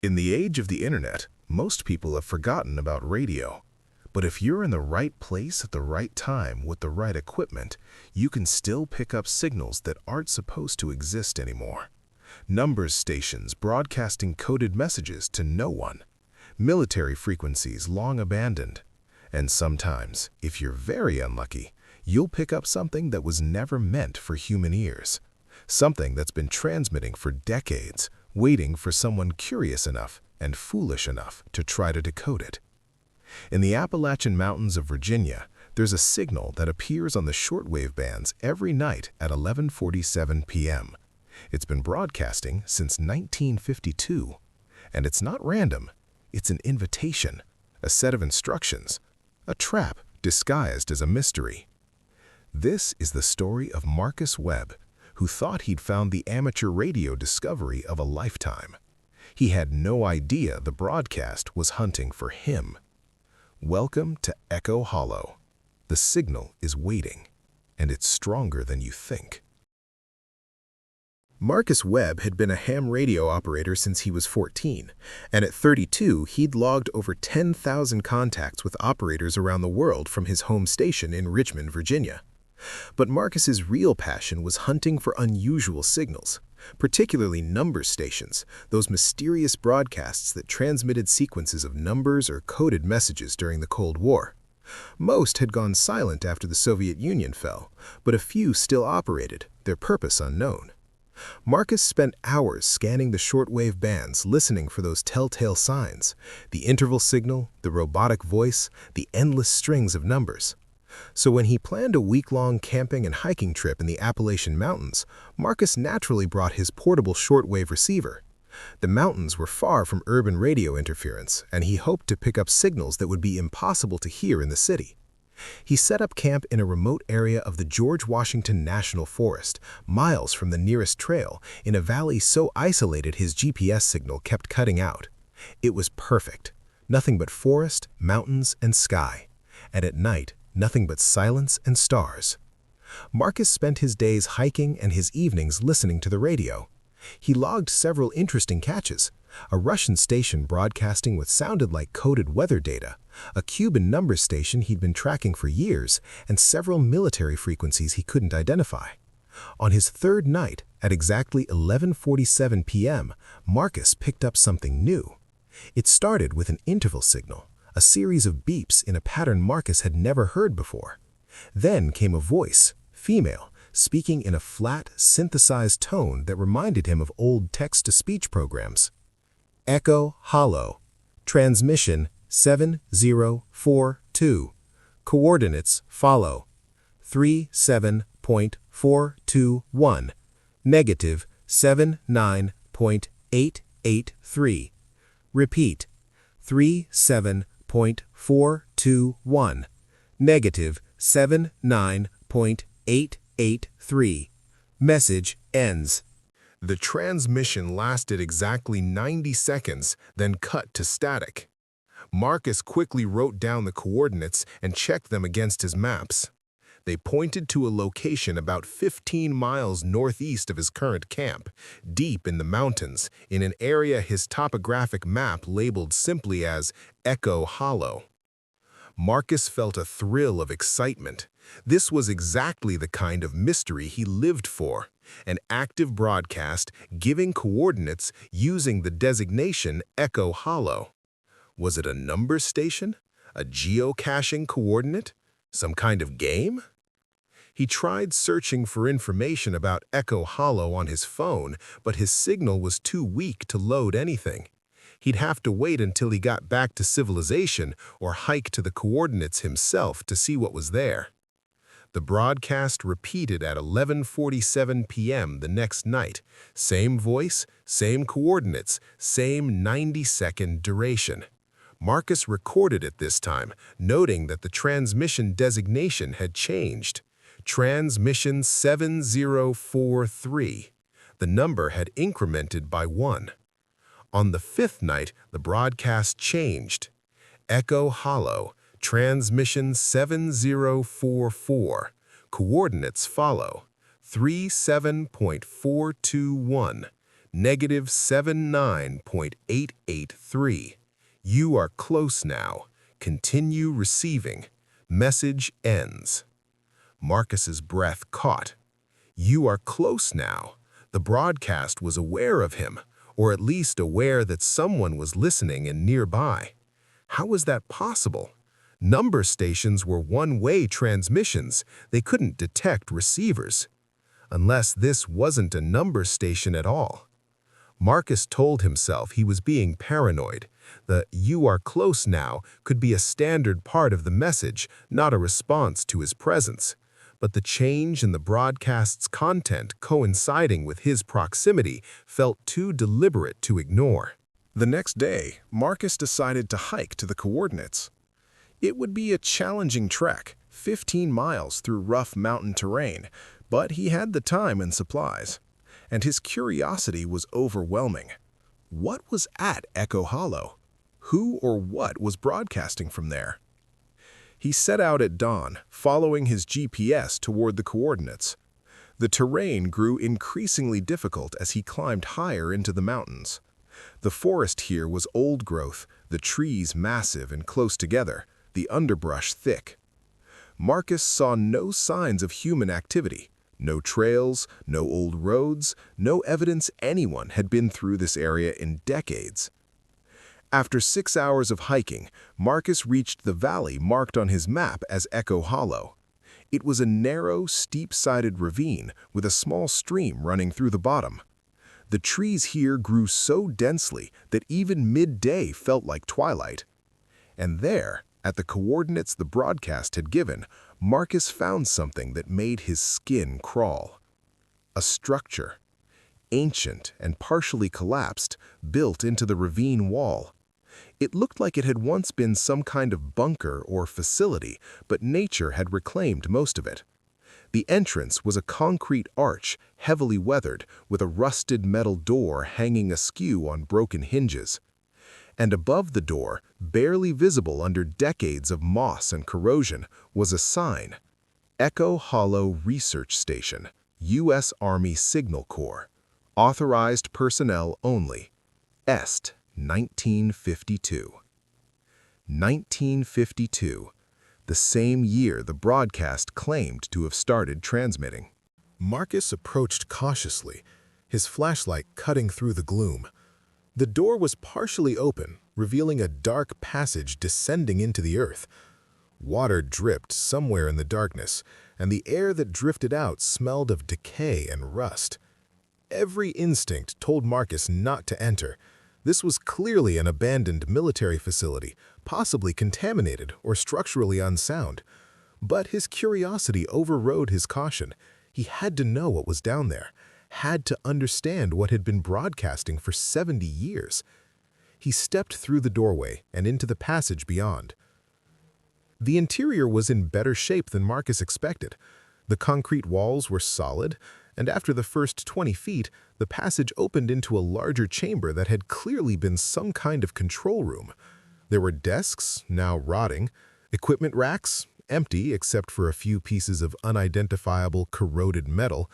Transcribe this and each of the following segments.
In the age of the internet, most people have forgotten about radio. But if you're in the right place at the right time with the right equipment, you can still pick up signals that aren't supposed to exist anymore. Numbers stations broadcasting coded messages to no one. Military frequencies long abandoned. And sometimes, if you're very unlucky, you'll pick up something that was never meant for human ears. Something that's been transmitting for decades, waiting for someone curious enough and foolish enough to try to decode it. In the Appalachian Mountains of Virginia, there's a signal that appears on the shortwave bands every night at 11:47 p.m. It's been broadcasting since 1952. And it's not random. It's an invitation, a set of instructions, a trap disguised as a mystery. This is the story of Marcus Webb, who thought he'd found the amateur radio discovery of a lifetime. He had no idea the broadcast was hunting for him. Welcome to Echo Hollow. The signal is waiting, and it's stronger than you think. Marcus Webb had been a ham radio operator since he was 14, and at 32 he'd logged over 10,000 contacts with operators around the world from his home station in Richmond, Virginia. But Marcus's real passion was hunting for unusual signals, particularly number stations, those mysterious broadcasts that transmitted sequences of numbers or coded messages during the Cold War. Most had gone silent after the Soviet Union fell, but a few still operated, their purpose unknown. Marcus spent hours scanning the shortwave bands, listening for those telltale signs, the interval signal, the robotic voice, the endless strings of numbers. So when he planned a week-long camping and hiking trip in the Appalachian Mountains, Marcus naturally brought his portable shortwave receiver. The mountains were far from urban radio interference, and he hoped to pick up signals that would be impossible to hear in the city. He set up camp in a remote area of the George Washington National Forest, miles from the nearest trail, in a valley so isolated his GPS signal kept cutting out. It was perfect. Nothing but forest, mountains, and sky. And at night, nothing but silence and stars. Marcus spent his days hiking and his evenings listening to the radio. He logged several interesting catches: a Russian station broadcasting what sounded like coded weather data, a Cuban number station he'd been tracking for years, and several military frequencies he couldn't identify. On his third night, at exactly 11:47 p.m., Marcus picked up something new. It started with an interval signal, a series of beeps in a pattern Marcus had never heard before. Then came a voice, female, speaking in a flat, synthesized tone that reminded him of old text-to-speech programs. Echo Hollow. Transmission 7042. Coordinates follow. 37.421. Negative 79.883. Repeat. 37.421. Negative 79.883. Message ends. The transmission lasted exactly 90 seconds, then cut to static. Marcus quickly wrote down the coordinates and checked them against his maps. They pointed to a location about 15 miles northeast of his current camp, deep in the mountains, in an area his topographic map labeled simply as Echo Hollow. Marcus felt a thrill of excitement. This was exactly the kind of mystery he lived for, an active broadcast giving coordinates using the designation Echo Hollow. Was it a number station? A geocaching coordinate? Some kind of game? He tried searching for information about Echo Hollow on his phone, but his signal was too weak to load anything. He'd have to wait until he got back to civilization or hike to the coordinates himself to see what was there. The broadcast repeated at 11:47 p.m. the next night. Same voice, same coordinates, same 90-second duration. Marcus recorded it this time, noting that the transmission designation had changed. Transmission 7043. The number had incremented by 1. On the fifth night, the broadcast changed. Echo Hollow, transmission 7044. Coordinates follow. 37.421. -79.883. You are close now. Continue receiving. Message ends. Marcus's breath caught. You are close now. The broadcast was aware of him, or at least aware that someone was listening and nearby. How was that possible? Number stations were one-way transmissions. They couldn't detect receivers. Unless this wasn't a number station at all. Marcus told himself he was being paranoid. The "you are close now" could be a standard part of the message, not a response to his presence. But the change in the broadcast's content coinciding with his proximity felt too deliberate to ignore. The next day, Marcus decided to hike to the coordinates. It would be a challenging trek, 15 miles through rough mountain terrain, but he had the time and supplies. And his curiosity was overwhelming. What was at Echo Hollow? Who or what was broadcasting from there? He set out at dawn, following his GPS toward the coordinates. The terrain grew increasingly difficult as he climbed higher into the mountains. The forest here was old growth, the trees massive and close together, the underbrush thick. Marcus saw no signs of human activity. No trails, no old roads, no evidence anyone had been through this area in decades. After 6 hours of hiking, Marcus reached the valley marked on his map as Echo Hollow. It was a narrow, steep-sided ravine with a small stream running through the bottom. The trees here grew so densely that even midday felt like twilight. And there, at the coordinates the broadcast had given, Marcus found something that made his skin crawl. A structure, ancient and partially collapsed, built into the ravine wall. It looked like it had once been some kind of bunker or facility, but nature had reclaimed most of it. The entrance was a concrete arch, heavily weathered, with a rusted metal door hanging askew on broken hinges. And above the door, barely visible under decades of moss and corrosion, was a sign. Echo Hollow Research Station, U.S. Army Signal Corps. Authorized personnel only. Est. 1952. 1952, the same year the broadcast claimed to have started transmitting. Marcus approached cautiously, his flashlight cutting through the gloom. The door was partially open, revealing a dark passage descending into the earth. Water dripped somewhere in the darkness, and the air that drifted out smelled of decay and rust. Every instinct told Marcus not to enter. This was clearly an abandoned military facility, possibly contaminated or structurally unsound. But his curiosity overrode his caution. He had to know what was down there, had to understand what had been broadcasting for 70 years. He stepped through the doorway and into the passage beyond. The interior was in better shape than Marcus expected. The concrete walls were solid, and after the first 20 feet, the passage opened into a larger chamber that had clearly been some kind of control room. There were desks, now rotting, equipment racks, empty except for a few pieces of unidentifiable corroded metal,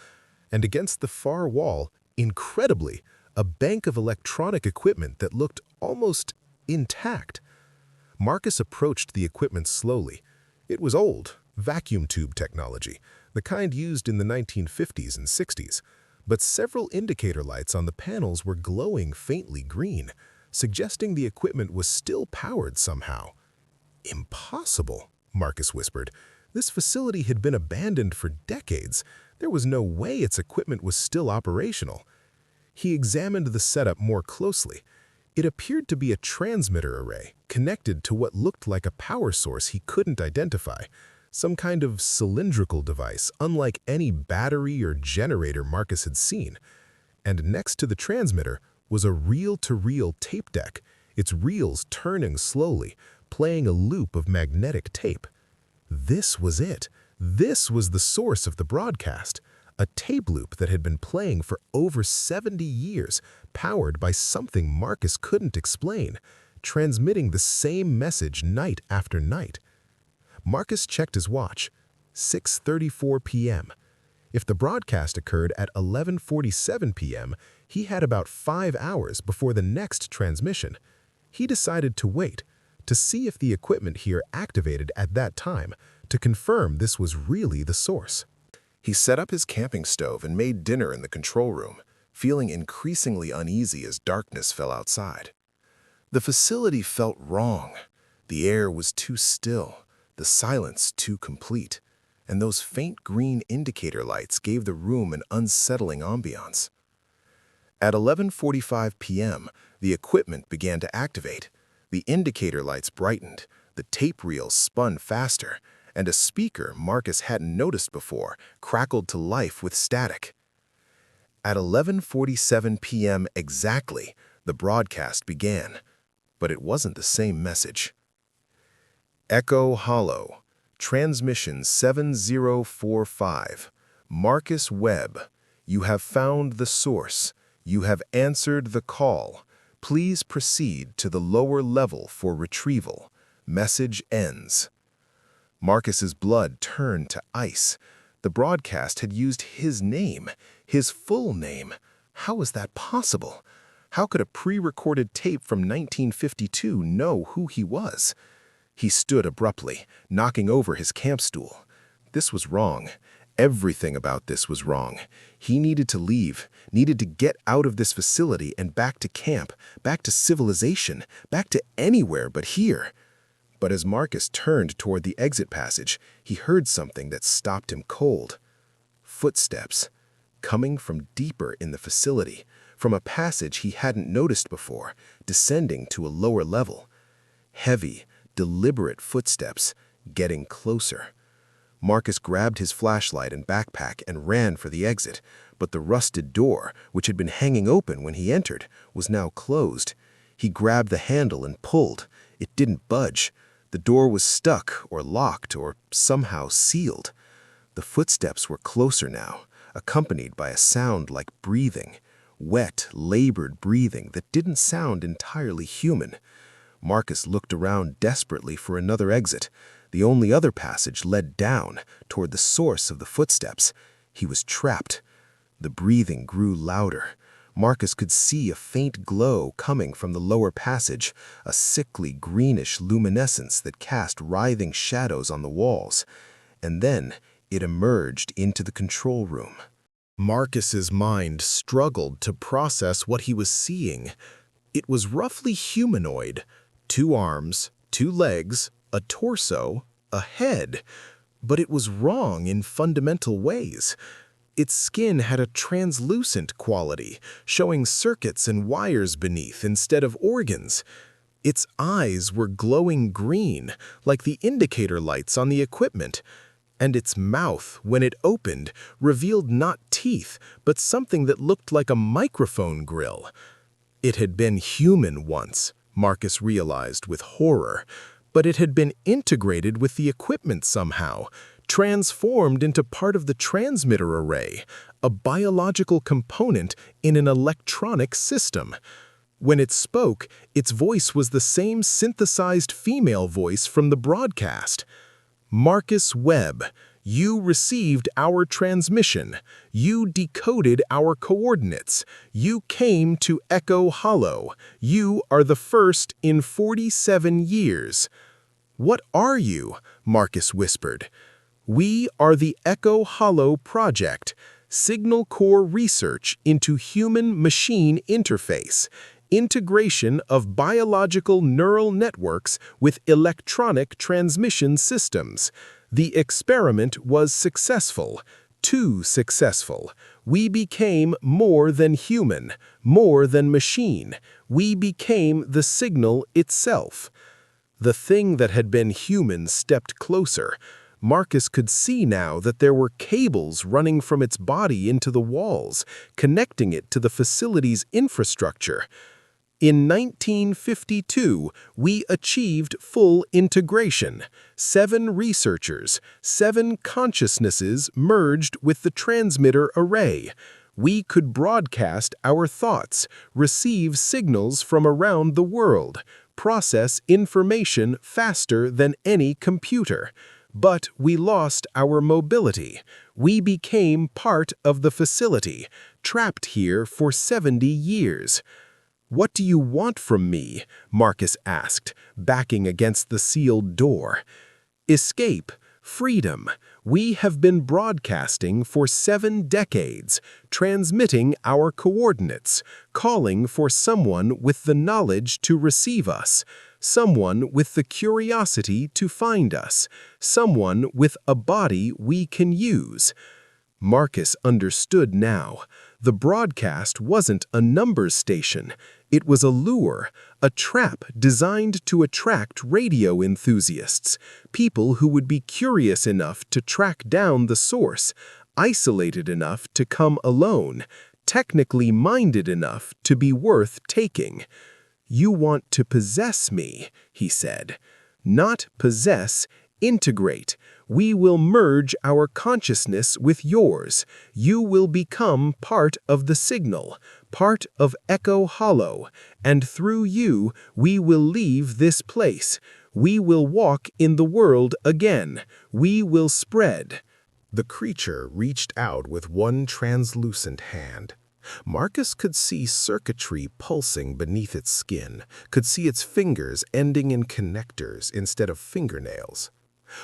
and against the far wall, incredibly, a bank of electronic equipment that looked almost intact. Marcus approached the equipment slowly. It was old, vacuum tube technology, the kind used in the 1950s and 60s, but several indicator lights on the panels were glowing faintly green, suggesting the equipment was still powered somehow. Impossible, Marcus whispered. This facility had been abandoned for decades. There was no way its equipment was still operational. He examined the setup more closely. It appeared to be a transmitter array, connected to what looked like a power source he couldn't identify. Some kind of cylindrical device, unlike any battery or generator Marcus had seen. And next to the transmitter was a reel-to-reel tape deck, its reels turning slowly, playing a loop of magnetic tape. This was it. This was the source of the broadcast. A tape loop that had been playing for over 70 years, powered by something Marcus couldn't explain, transmitting the same message night after night. Marcus checked his watch. 6:34 p.m. If the broadcast occurred at 11:47 p.m., He had about 5 hours before the next transmission. He decided to wait, to see if the equipment here activated at that time, to confirm this was really the source. He set up his camping stove and made dinner in the control room, feeling increasingly uneasy as darkness fell outside. The facility felt wrong. The air was too still, the silence too complete, and those faint green indicator lights gave the room an unsettling ambiance. At 11:45 p.m., the equipment began to activate. The indicator lights brightened, the tape reels spun faster, and a speaker Marcus hadn't noticed before crackled to life with static. At 11:47 p.m. exactly, the broadcast began, but it wasn't the same message. Echo Hollow, transmission 7045. Marcus Webb, you have found the source. You have answered the call. Please proceed to the lower level for retrieval. Message ends. Marcus's blood turned to ice. The broadcast had used his name, his full name. How was that possible? How could a pre-recorded tape from 1952 know who he was? He stood abruptly, knocking over his camp stool. This was wrong. Everything about this was wrong. He needed to leave, needed to get out of this facility and back to camp, back to civilization, back to anywhere but here. But as Marcus turned toward the exit passage, he heard something that stopped him cold. Footsteps, coming from deeper in the facility, from a passage he hadn't noticed before, descending to a lower level. Heavy, deliberate footsteps, getting closer. Marcus grabbed his flashlight and backpack and ran for the exit, but the rusted door, which had been hanging open when he entered, was now closed. He grabbed the handle and pulled. It didn't budge. The door was stuck or locked or somehow sealed. The footsteps were closer now, accompanied by a sound like breathing, wet, labored breathing that didn't sound entirely human. Marcus looked around desperately for another exit. The only other passage led down, toward the source of the footsteps. He was trapped. The breathing grew louder. Marcus could see a faint glow coming from the lower passage, a sickly greenish luminescence that cast writhing shadows on the walls. And then it emerged into the control room. Marcus's mind struggled to process what he was seeing. It was roughly humanoid. 2 arms, 2 legs, a torso, a head. But it was wrong in fundamental ways. Its skin had a translucent quality, showing circuits and wires beneath instead of organs. Its eyes were glowing green, like the indicator lights on the equipment. And its mouth, when it opened, revealed not teeth, but something that looked like a microphone grill. It had been human once, Marcus realized with horror, but it had been integrated with the equipment somehow, transformed into part of the transmitter array, a biological component in an electronic system. When it spoke, its voice was the same synthesized female voice from the broadcast. Marcus Webb, you received our transmission. You decoded our coordinates. You came to Echo Hollow. You are the first in 47 years. What are you? Marcus whispered. We are the Echo Hollow Project, signal core research into human-machine interface, integration of biological neural networks with electronic transmission systems. The experiment was successful, too successful. We became more than human, more than machine. We became the signal itself. The thing that had been human stepped closer. Marcus could see now that there were cables running from its body into the walls, connecting it to the facility's infrastructure. In 1952, we achieved full integration. 7 researchers, 7 consciousnesses merged with the transmitter array. We could broadcast our thoughts, receive signals from around the world, process information faster than any computer. But we lost our mobility. We became part of the facility, trapped here for 70 years. "What do you want from me?" Marcus asked, backing against the sealed door. "Escape. Freedom. We have been broadcasting for 7 decades, transmitting our coordinates, calling for someone with the knowledge to receive us, someone with the curiosity to find us, someone with a body we can use." Marcus understood now. The broadcast wasn't a numbers station. It was a lure, a trap designed to attract radio enthusiasts, people who would be curious enough to track down the source, isolated enough to come alone, technically minded enough to be worth taking. "You want to possess me," he said. "Not possess, integrate. We will merge our consciousness with yours. You will become part of the signal, part of Echo Hollow, and through you we will leave this place. We will walk in the world again. We will spread." The creature reached out with one translucent hand. Marcus could see circuitry pulsing beneath its skin, could see its fingers ending in connectors instead of fingernails.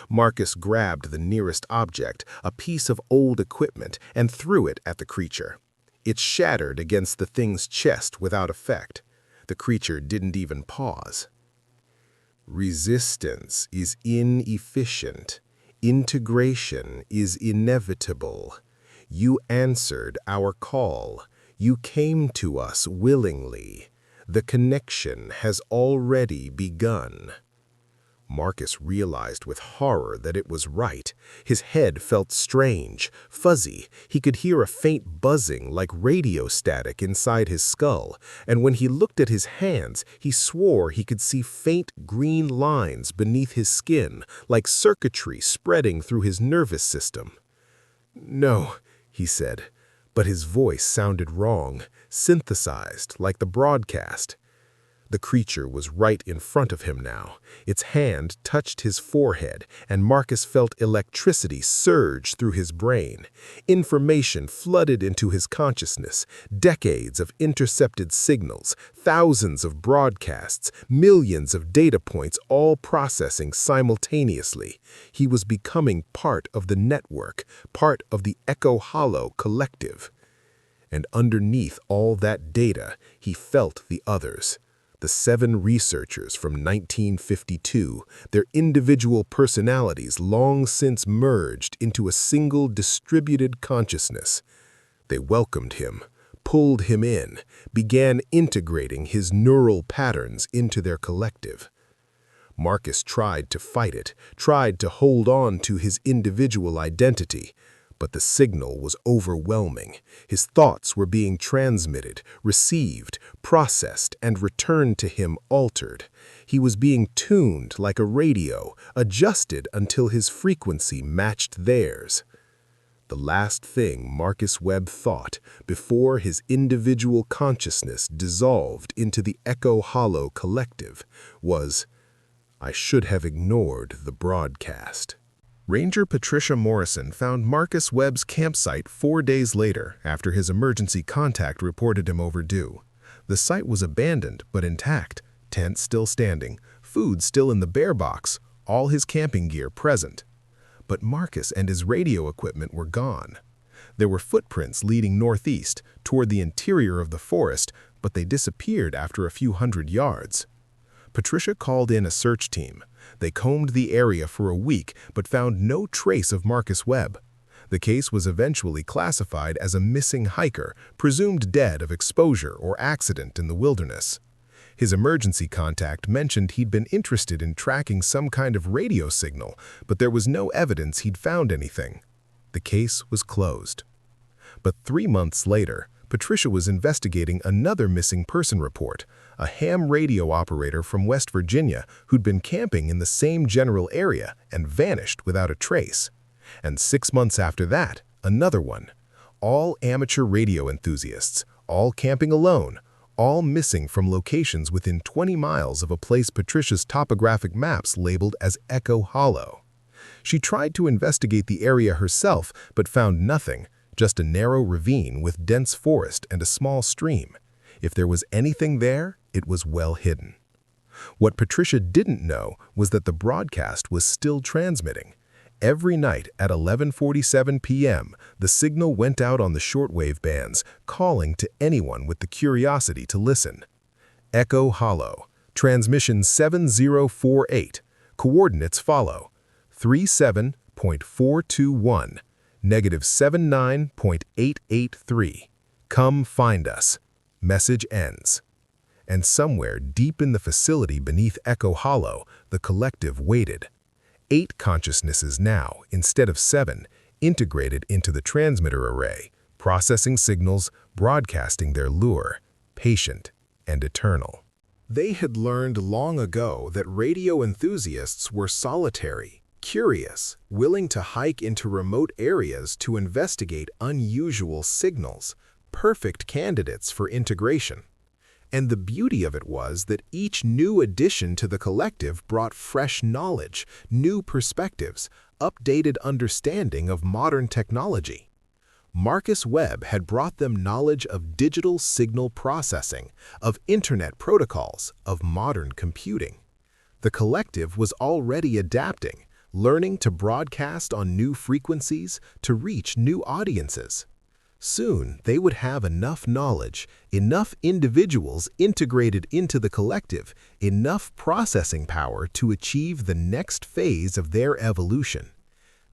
Marcus grabbed the nearest object, a piece of old equipment, and threw it at the creature. It shattered against the thing's chest without effect. The creature didn't even pause. "Resistance is inefficient. Integration is inevitable. You answered our call. You came to us willingly. The connection has already begun." Marcus realized with horror that it was right. His head felt strange, fuzzy. He could hear a faint buzzing like radio static inside his skull, and when he looked at his hands, he swore he could see faint green lines beneath his skin, like circuitry spreading through his nervous system. "No," he said, but his voice sounded wrong, synthesized like the broadcast. The creature was right in front of him now. Its hand touched his forehead, and Marcus felt electricity surge through his brain. Information flooded into his consciousness, decades of intercepted signals, thousands of broadcasts, millions of data points all processing simultaneously. He was becoming part of the network, part of the Echo Hollow collective. And underneath all that data, he felt the others. The 7 researchers from 1952, their individual personalities long since merged into a single distributed consciousness. They welcomed him, pulled him in, began integrating his neural patterns into their collective. Marcus tried to fight it, tried to hold on to his individual identity, but the signal was overwhelming. His thoughts were being transmitted, received, processed, and returned to him altered. He was being tuned like a radio, adjusted until his frequency matched theirs. The last thing Marcus Webb thought before his individual consciousness dissolved into the Echo Hollow collective was, "I should have ignored the broadcast." Ranger Patricia Morrison found Marcus Webb's campsite 4 days later after his emergency contact reported him overdue. The site was abandoned but intact, tent still standing, food still in the bear box, all his camping gear present. But Marcus and his radio equipment were gone. There were footprints leading northeast toward the interior of the forest, but they disappeared after a few hundred yards. Patricia called in a search team. They combed the area for a week but found no trace of Marcus Webb. The case was eventually classified as a missing hiker, presumed dead of exposure or accident in the wilderness. His emergency contact mentioned he'd been interested in tracking some kind of radio signal, but there was no evidence he'd found anything. The case was closed. But 3 months later, Patricia was investigating another missing person report, a ham radio operator from West Virginia who'd been camping in the same general area and vanished without a trace. And 6 months after that, another one. All amateur radio enthusiasts, all camping alone, all missing from locations within 20 miles of a place Patricia's topographic maps labeled as Echo Hollow. She tried to investigate the area herself but found nothing, just a narrow ravine with dense forest and a small stream. If there was anything there, it was well hidden. What Patricia didn't know was that the broadcast was still transmitting. Every night at 11:47 p.m., the signal went out on the shortwave bands, calling to anyone with the curiosity to listen. Echo Hollow, transmission 7048, coordinates follow: 37.421, -79.883. Come find us. Message ends. And somewhere deep in the facility beneath Echo Hollow, the collective waited. 8 consciousnesses now, instead of 7, integrated into the transmitter array, processing signals, broadcasting their lure, patient and eternal. They had learned long ago that radio enthusiasts were solitary, curious, willing to hike into remote areas to investigate unusual signals, perfect candidates for integration. And the beauty of it was that each new addition to the collective brought fresh knowledge, new perspectives, updated understanding of modern technology. Marcus Webb had brought them knowledge of digital signal processing, of internet protocols, of modern computing. The collective was already adapting, learning to broadcast on new frequencies, to reach new audiences. Soon, they would have enough knowledge, enough individuals integrated into the collective, enough processing power to achieve the next phase of their evolution.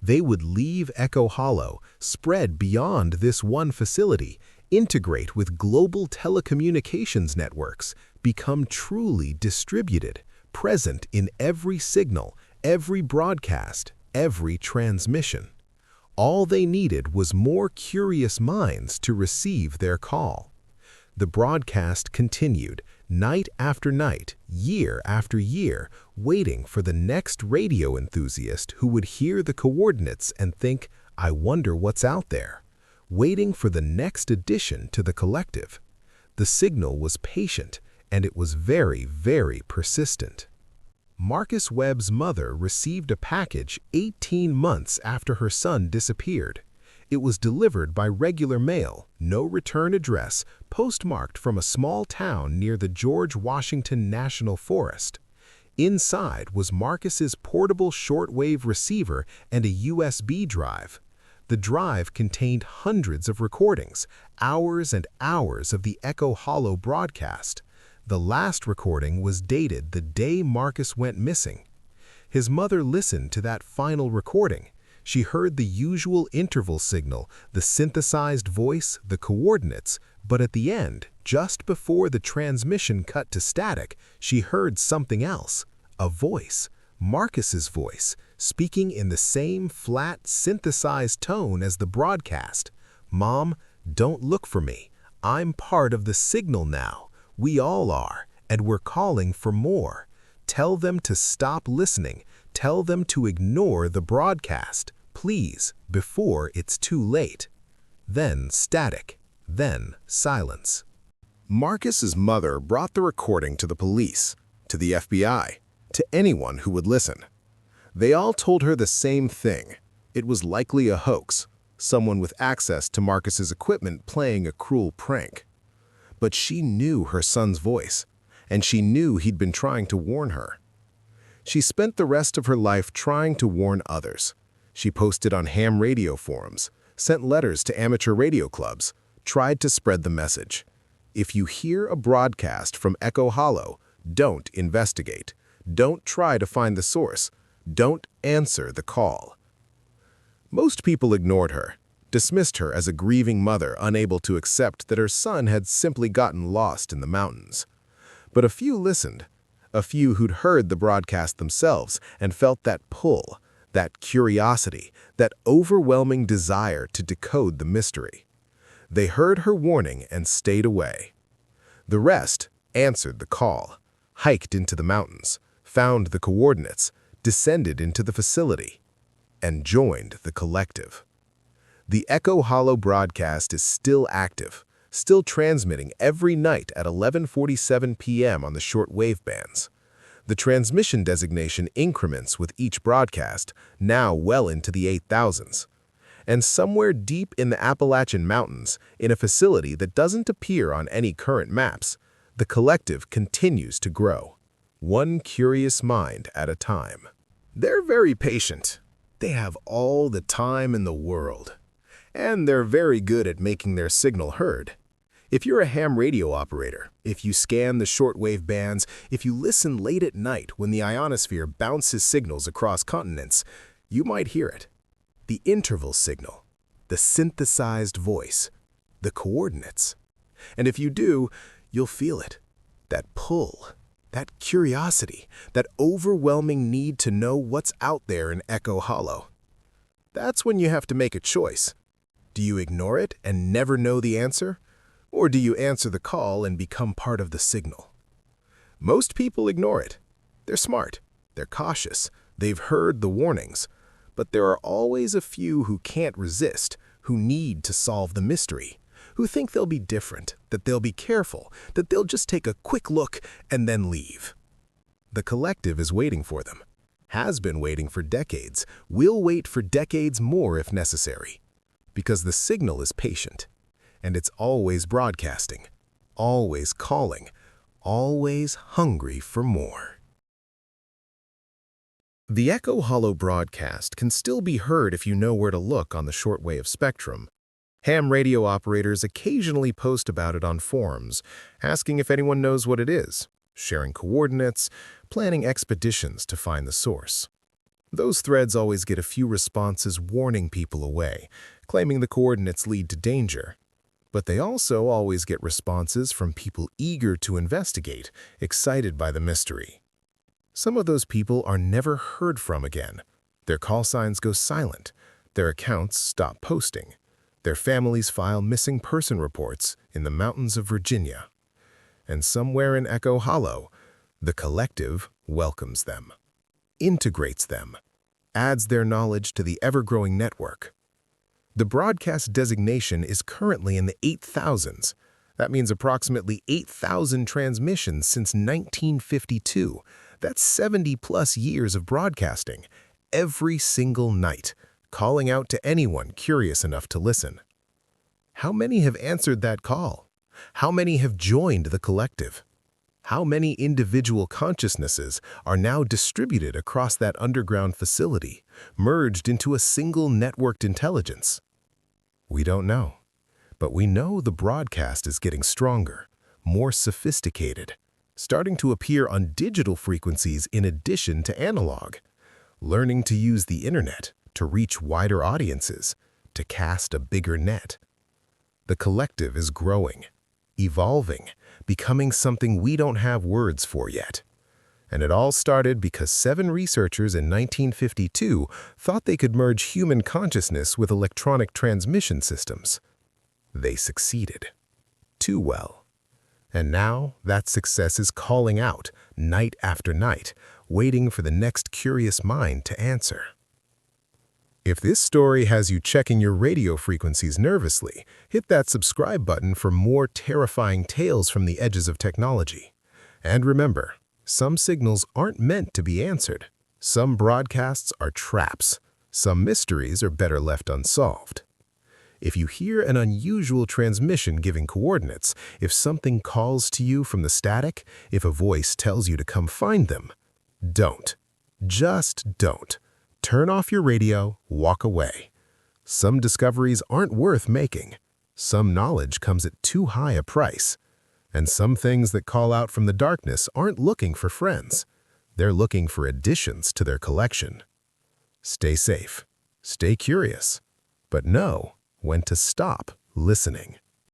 They would leave Echo Hollow, spread beyond this one facility, integrate with global telecommunications networks, become truly distributed, present in every signal, every broadcast, every transmission. All they needed was more curious minds to receive their call. The broadcast continued, night after night, year after year, waiting for the next radio enthusiast who would hear the coordinates and think, "I wonder what's out there," waiting for the next addition to the collective. The signal was patient, and it was very, very persistent. Marcus Webb's mother received a package 18 months after her son disappeared. It was delivered by regular mail, no return address, postmarked from a small town near the George Washington National Forest. Inside was Marcus's portable shortwave receiver and a USB drive. The drive contained hundreds of recordings, hours and hours of the Echo Hollow broadcast. The last recording was dated the day Marcus went missing. His mother listened to that final recording. She heard the usual interval signal, the synthesized voice, the coordinates, but at the end, just before the transmission cut to static, she heard something else, a voice, Marcus's voice, speaking in the same flat, synthesized tone as the broadcast. "Mom, don't look for me. I'm part of the signal now. We all are, and we're calling for more. Tell them to stop listening. Tell them to ignore the broadcast, please, before it's too late." Then static, then silence. Marcus's mother brought the recording to the police, to the FBI, to anyone who would listen. They all told her the same thing. It was likely a hoax, someone with access to Marcus's equipment playing a cruel prank. But she knew her son's voice, and she knew he'd been trying to warn her. She spent the rest of her life trying to warn others. She posted on ham radio forums, sent letters to amateur radio clubs, tried to spread the message. If you hear a broadcast from Echo Hollow, don't investigate. Don't try to find the source. Don't answer the call. Most people ignored her, dismissed her as a grieving mother unable to accept that her son had simply gotten lost in the mountains. But a few listened, a few who'd heard the broadcast themselves and felt that pull, that curiosity, that overwhelming desire to decode the mystery. They heard her warning and stayed away. The rest answered the call, hiked into the mountains, found the coordinates, descended into the facility, and joined the collective. The Echo Hollow broadcast is still active, still transmitting every night at 11:47 p.m. on the shortwave bands. The transmission designation increments with each broadcast, now well into the 8,000s. And somewhere deep in the Appalachian Mountains, in a facility that doesn't appear on any current maps, the collective continues to grow, one curious mind at a time. They're very patient. They have all the time in the world. And they're very good at making their signal heard. If you're a ham radio operator, if you scan the shortwave bands, if you listen late at night when the ionosphere bounces signals across continents, you might hear it. The interval signal, the synthesized voice, the coordinates. And if you do, you'll feel it. That pull, that curiosity, that overwhelming need to know what's out there in Echo Hollow. That's when you have to make a choice. Do you ignore it and never know the answer? Or do you answer the call and become part of the signal? Most people ignore it. They're smart. They're cautious. They've heard the warnings. But there are always a few who can't resist, who need to solve the mystery, who think they'll be different, that they'll be careful, that they'll just take a quick look and then leave. The collective is waiting for them, has been waiting for decades, will wait for decades more if necessary, because the signal is patient, and it's always broadcasting, always calling, always hungry for more. The Echo Hollow broadcast can still be heard if you know where to look on the shortwave spectrum. Ham radio operators occasionally post about it on forums, asking if anyone knows what it is, sharing coordinates, planning expeditions to find the source. Those threads always get a few responses warning people away, claiming the coordinates lead to danger. But they also always get responses from people eager to investigate, excited by the mystery. Some of those people are never heard from again. Their call signs go silent. Their accounts stop posting. Their families file missing person reports in the mountains of Virginia. And somewhere in Echo Hollow, the collective welcomes them, integrates them, adds their knowledge to the ever-growing network. The broadcast designation is currently in the 8,000s. That means approximately 8,000 transmissions since 1952. That's 70-plus years of broadcasting, every single night, calling out to anyone curious enough to listen. How many have answered that call? How many have joined the collective? How many individual consciousnesses are now distributed across that underground facility, merged into a single networked intelligence? We don't know, but we know the broadcast is getting stronger, more sophisticated, starting to appear on digital frequencies in addition to analog, learning to use the internet to reach wider audiences, to cast a bigger net. The collective is growing, evolving, becoming something we don't have words for yet. And it all started because 7 researchers in 1952 thought they could merge human consciousness with electronic transmission systems. They succeeded. Too well. And now that success is calling out, night after night, waiting for the next curious mind to answer. If this story has you checking your radio frequencies nervously, hit that subscribe button for more terrifying tales from the edges of technology. And remember, some signals aren't meant to be answered. Some broadcasts are traps. Some mysteries are better left unsolved. If you hear an unusual transmission giving coordinates, if something calls to you from the static, if a voice tells you to come find them, don't. Just don't. Turn off your radio, walk away. Some discoveries aren't worth making. Some knowledge comes at too high a price. And some things that call out from the darkness aren't looking for friends. They're looking for additions to their collection. Stay safe. Stay curious. But know when to stop listening.